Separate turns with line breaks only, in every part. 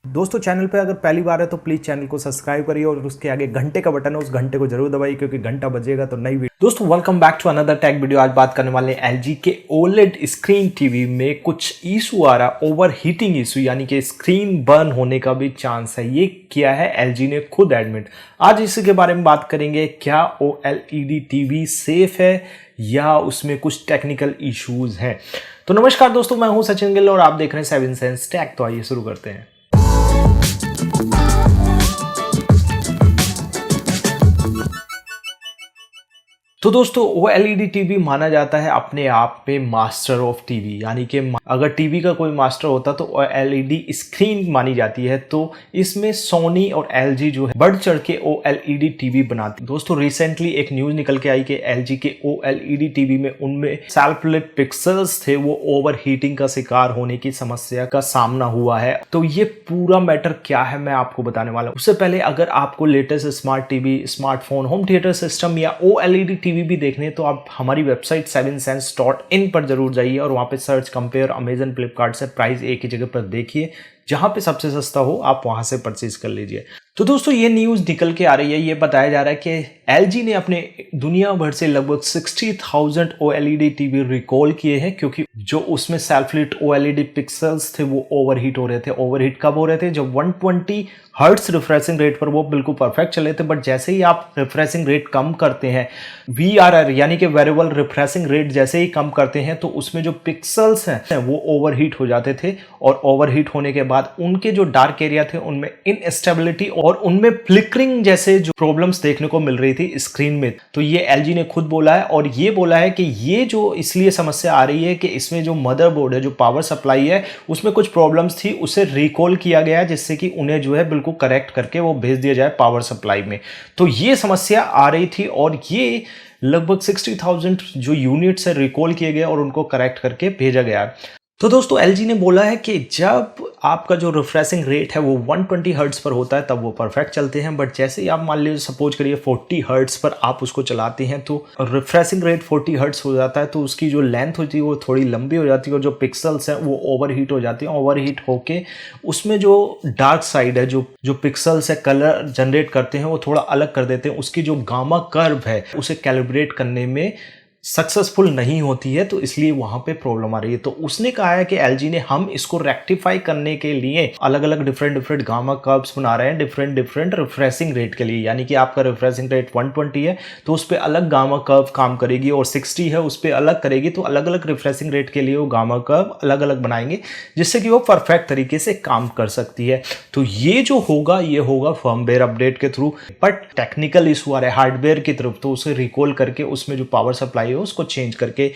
दोस्तों चैनल पे अगर पहली बार है तो प्लीज चैनल को सब्सक्राइब करिए और उसके आगे घंटे का बटन है उस घंटे को जरूर दबाइए क्योंकि घंटा बजेगा तो नई वीडियो। दोस्तों welcome back to another tech video. आज बात करने वाले हैं एलजी के ओलेड स्क्रीन टीवी में कुछ इशू आ रहा, ओवर हीटिंग इशू, यानी कि स्क्रीन बर्न होने का भी चांस है। ये किया है एलजी ने खुद एडमिट। आज इसी के बारे में बात करेंगे, क्या ओएलईडी टीवी सेफ है या उसमें कुछ टेक्निकल इश्यूज हैं। तो नमस्कार दोस्तों, मैं हूं सचिन गिल और आप देख रहे हैं 7 सेंस टेक। तो आइए शुरू करते हैं। तो दोस्तों ओएलईडी टीवी माना जाता है अपने आप में मास्टर ऑफ टीवी, यानी कि अगर टीवी का कोई मास्टर होता तो ओएलईडी स्क्रीन मानी जाती है। तो इसमें सोनी और एलजी जो है बढ़ चढ़ के ओएलईडी टीवी बनाती। दोस्तों रिसेंटली एक न्यूज निकल के आई कि एलजी के ओएलईडी टीवी में उनमें सेल्फ लिट पिक्सल्स थे, वो ओवर हीटिंग का शिकार होने की समस्या का सामना हुआ है। तो ये पूरा मैटर क्या है मैं आपको बताने वाला हूँ। उससे पहले अगर आपको latest smart TV, smartphone, home theatre system या ओएलईडी टीवी भी देखने तो आप हमारी वेबसाइट 7sense.in पर जरूर जाइए और वहां पे सर्च, कंपेयर, अमेजन, फ्लिपकार्ट से प्राइस एक ही जगह पर देखिए। जहां पे सबसे सस्ता हो आप वहां से परचेज कर लीजिए। तो दोस्तों ये न्यूज निकल के आ रही है, ये बताया जा रहा है कि एलजी ने अपने दुनिया भर से लगभग 60,000 ओएलईडी टीवी रिकॉल किए हैं क्योंकि जो उसमें सेल्फ-लिट ओएलईडी पिक्सल्स थे वो ओवरहीट हो रहे थे। ओवरहीट कब हो रहे थे? जब 120 हर्ट्ज रिफ्रेशिंग रेट पर वो बिल्कुल परफेक्ट चले थे, बट जैसे ही आप रिफ्रेशिंग रेट कम करते हैं, वीआरआर यानी कि वेरिएबल रिफ्रेशिंग रेट जैसे ही कम करते हैं तो उसमें जो पिक्सल्स हैं वो ओवरहीट हो जाते थे और ओवरहीट होने के बाद उनके जो डार्क एरिया थे उनमें इनस्टेबिलिटी और उनमें फ्लिकरिंग जैसे जो प्रॉब्लम्स देखने को मिल रही थी स्क्रीन में। तो ये एलजी ने खुद बोला है और ये बोला है कि ये जो इसलिए समस्या आ रही है कि इसमें जो मदरबोर्ड है, जो पावर सप्लाई है, उसमें कुछ प्रॉब्लम्स थी, उसे रिकॉल किया गया जिससे कि उन्हें जो है बिल्कुल करेक्ट करके वो भेज दिया जाए पावर सप्लाई में। तो ये समस्या आ रही थी और ये लगभग 60,000 जो यूनिट्स है रिकॉल किए गए और उनको करेक्ट करके भेजा गया। तो दोस्तों एलजी ने बोला है कि जब आपका जो रिफ्रेशिंग रेट है वो 120 हर्ट्ज पर होता है तब वो परफेक्ट चलते हैं, बट जैसे ही आप मान लीजिए सपोज करिए 40 हर्ट्ज पर आप उसको चलाते हैं तो रिफ्रेशिंग रेट 40 हर्ट्ज हो जाता है, तो उसकी जो लेंथ होती है वो थोड़ी लंबी हो जाती है और जो पिक्सल्स हैं वो ओवरहीट हो जाती हैं। ओवरहीट होके उसमें जो डार्क साइड है, जो पिक्सल्स है कलर जनरेट करते हैं वो थोड़ा अलग कर देते हैं। उसकी जो गामा कर्व है उसे कैलिब्रेट करने में सक्सेसफुल नहीं होती है, तो इसलिए वहां पे प्रॉब्लम आ रही है। तो उसने कहा है कि एलजी ने हम इसको रेक्टिफाई करने के लिए अलग अलग डिफरेंट गामा कर्व्स बना रहे हैं डिफरेंट रिफ्रेशिंग रेट के लिए। यानी कि आपका रिफ्रेशिंग रेट 120 है तो उस पर अलग गामा कर्व काम करेगी और 60 है उस पर अलग करेगी। तो अलग अलग रिफ्रेशिंग रेट के लिए वो गामा कर्व अलग अलग बनाएंगे जिससे कि वो परफेक्ट तरीके से काम कर सकती है। तो ये जो होगा ये होगा फर्मवेयर अपडेट के थ्रू, बट टेक्निकल इशू आ रहा है हार्डवेयर की तरफ, तो उसे रिकॉल करके उसमें जो पावर सप्लाई उसको चेंज करके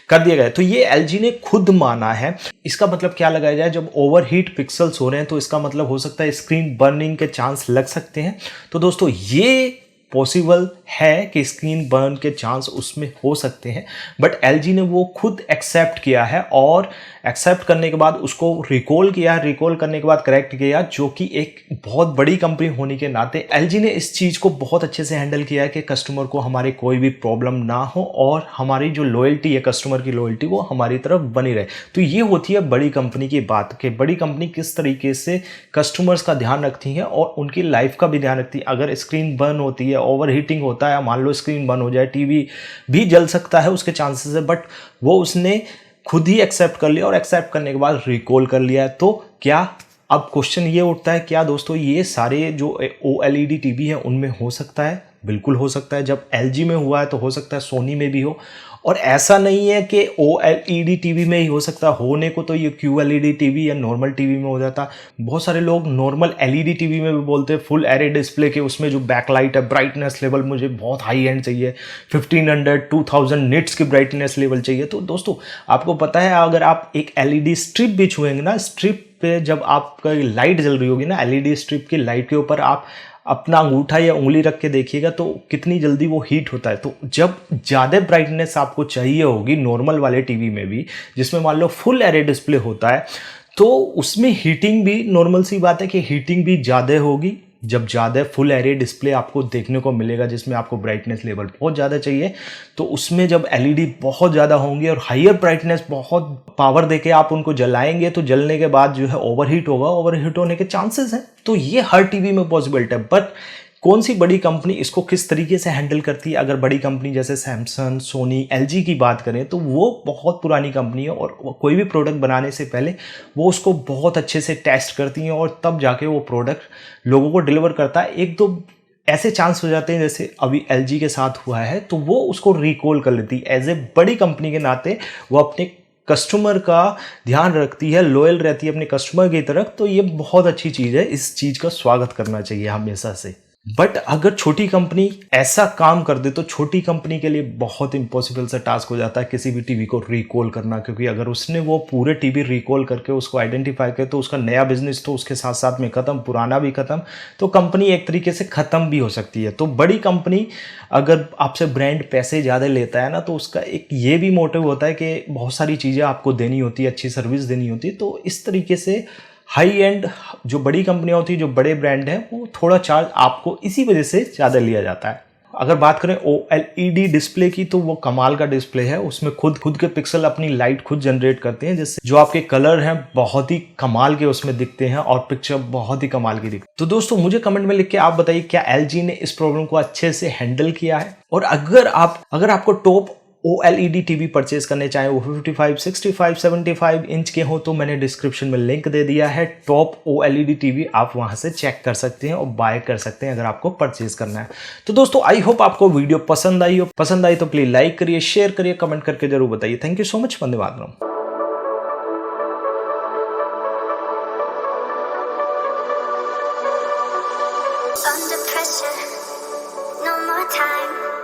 कर दिया गया। तो ये एलजी ने खुद माना है। इसका मतलब क्या लगाया जाए, जब ओवरहीट पिक्सल्स हो रहे हैं तो इसका मतलब हो सकता है स्क्रीन बर्निंग के चांस लग सकते हैं। तो दोस्तों ये पॉसिबल है कि स्क्रीन बर्न के चांस उसमें हो सकते हैं, बट एलजी ने वो खुद एक्सेप्ट किया है और एक्सेप्ट करने के बाद उसको रिकॉल किया, रिकॉल करने के बाद करेक्ट किया, जो कि एक बहुत बड़ी कंपनी होने के नाते एलजी ने इस चीज को बहुत अच्छे से हैंडल किया है कि कस्टमर को हमारे कोई भी प्रॉब्लम ना हो और हमारी जो लॉयल्टी है, कस्टमर की लॉयल्टी, वो हमारी तरफ बनी रहे। तो ये होती है बड़ी कंपनी की बात कि बड़ी कंपनी किस तरीके से कस्टमर्स का ध्यान रखती है और उनकी लाइफ का भी ध्यान रखती है। अगर स्क्रीन बर्न होती है, ओवर हीटिंग होता है, मान लो स्क्रीन बंद हो जाए, टीवी भी जल सकता है, उसके चांसेस है, बट वो उसने खुद ही एक्सेप्ट कर लिया और एक्सेप्ट करने के बाद रिकॉल कर लिया है। तो क्या अब क्वेश्चन ये उठता है, क्या दोस्तों ये सारे जो ओएलईडी टीवी है उनमें हो सकता है? बिल्कुल हो सकता है। जब एलजी में हुआ है तो हो सकता है सोनी में भी हो, और ऐसा नहीं है कि ओएलईडी टीवी में ही हो सकता होने को, तो ये क्यूएलईडी टीवी या नॉर्मल टीवी में हो जाता। बहुत सारे लोग नॉर्मल एलईडी टीवी में भी बोलते हैं फुल एरे डिस्प्ले के, उसमें जो बैकलाइट है, ब्राइटनेस लेवल मुझे बहुत हाई एंड चाहिए, 1500 2000 निट्स की ब्राइटनेस लेवल चाहिए। तो दोस्तों आपको पता है अगर आप एक एलईडी स्ट्रिप भी छुएंगे ना, स्ट्रिप पे जब आपका लाइट जल रही होगी ना, एलईडी स्ट्रिप की लाइट के ऊपर आप अपना अंगूठा या उंगली रख के देखिएगा तो कितनी जल्दी वो हीट होता है। तो जब ज़्यादा ब्राइटनेस आपको चाहिए होगी नॉर्मल वाले टीवी में भी, जिसमें मान लो फुल एरे डिस्प्ले होता है, तो उसमें हीटिंग भी, नॉर्मल सी बात है कि हीटिंग भी ज़्यादा होगी जब ज़्यादा फुल एरे डिस्प्ले आपको देखने को मिलेगा जिसमें आपको ब्राइटनेस लेवल बहुत ज़्यादा चाहिए, तो उसमें जब एलईडी बहुत ज़्यादा होंगी और हायर ब्राइटनेस बहुत पावर देके आप उनको जलाएंगे तो जलने के बाद जो है ओवरहीट होगा, ओवरहीट होने के चांसेस हैं। तो ये हर टीवी में पॉसिबिलिटी है। बट कौन सी बड़ी कंपनी इसको किस तरीके से हैंडल करती है? अगर बड़ी कंपनी जैसे सैमसंग, सोनी, एलजी की बात करें तो वो बहुत पुरानी कंपनी है और कोई भी प्रोडक्ट बनाने से पहले वो उसको बहुत अच्छे से टेस्ट करती हैं और तब जाके वो प्रोडक्ट लोगों को डिलीवर करता है। एक दो ऐसे चांस हो जाते हैं जैसे अभी एलजी के साथ हुआ है, तो वो उसको रिकॉल कर लेती है। एज ए बड़ी कंपनी के नाते वो अपने कस्टमर का ध्यान रखती है, लॉयल रहती है अपने कस्टमर की तरफ। तो ये बहुत अच्छी चीज़ है, इस चीज़ का स्वागत करना चाहिए हमेशा से। बट अगर छोटी कंपनी ऐसा काम कर दे तो छोटी कंपनी के लिए बहुत इम्पॉसिबल सा टास्क हो जाता है किसी भी टीवी को रिकॉल करना, क्योंकि अगर उसने वो पूरे टीवी रिकॉल करके उसको आइडेंटिफाई करे तो उसका नया बिजनेस तो उसके साथ साथ में खत्म, पुराना भी खत्म, तो कंपनी एक तरीके से ख़त्म भी हो सकती है। तो बड़ी कंपनी अगर आपसे ब्रांड पैसे ज़्यादा लेता है ना, तो उसका एक ये भी मोटिव होता है कि बहुत सारी चीज़ें आपको देनी होती है, अच्छी सर्विस देनी होती है। तो इस तरीके से हाई एंड जो बड़ी कंपनियां होती है, जो बड़े ब्रांड हैं, वो थोड़ा चार्ज आपको इसी वजह से ज़्यादा लिया जाता है। अगर बात करें OLED डिस्प्ले की, तो वो कमाल का डिस्प्ले है। उसमें खुद के पिक्सल अपनी लाइट खुद जनरेट करते हैं, जिससे जो आपके कलर हैं बहुत ही कमाल के उसमें दिखते हैं और पिक्चर बहुत ही कमाल की दिखती है। तो दोस्तों मुझे कमेंट में लिख के आप बताइए क्या LG ने इस प्रॉब्लम को अच्छे से हैंडल किया है। और अगर आपको टॉप OLED टीवी परचेज करने चाहें, वो 55, 65, 75 इंच के हो, तो मैंने डिस्क्रिप्शन में लिंक दे दिया है। टॉप OLED टीवी आप वहां से चेक कर सकते हैं और बाय कर सकते हैं अगर आपको परचेज करना है। तो दोस्तों आई होप आपको वीडियो पसंद आई हो। पसंद आई तो प्लीज लाइक करिए, शेयर करिए, कमेंट करके जरूर बताइए। Thank you so much. Vande Mataram.
Under pressure, no more time.